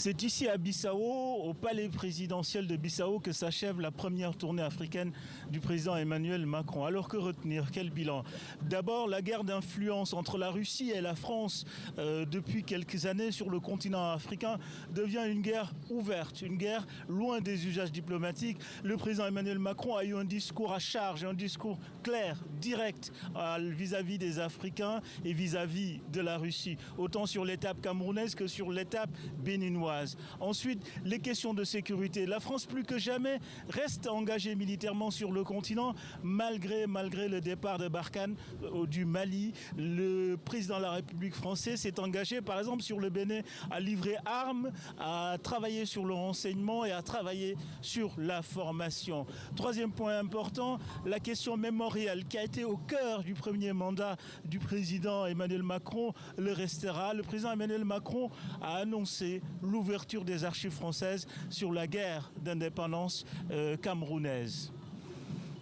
C'est ici à Bissau, au palais présidentiel de Bissau, que s'achève la première tournée africaine du président Emmanuel Macron. Alors que retenir? Quel bilan? D'abord, la guerre d'influence entre la Russie et la France depuis quelques années sur le continent africain devient une guerre ouverte, une guerre loin des usages diplomatiques. Le président Emmanuel Macron a eu un discours à charge, un discours clair, direct vis-à-vis des Africains et vis-à-vis de la Russie, autant sur l'étape camerounaise que sur l'étape béninoise. Ensuite, les questions de sécurité. La France, plus que jamais, reste engagée militairement sur le continent, malgré le départ de Barkhane du Mali. Le président de la République française s'est engagé, par exemple, sur le Bénin, à livrer armes, à travailler sur le renseignement et à travailler sur la formation. Troisième point important, la question mémorielle qui a été au cœur du premier mandat du président Emmanuel Macron le restera. Le président Emmanuel Macron a annoncé l'ouverture des archives françaises sur la guerre d'indépendance camerounaise.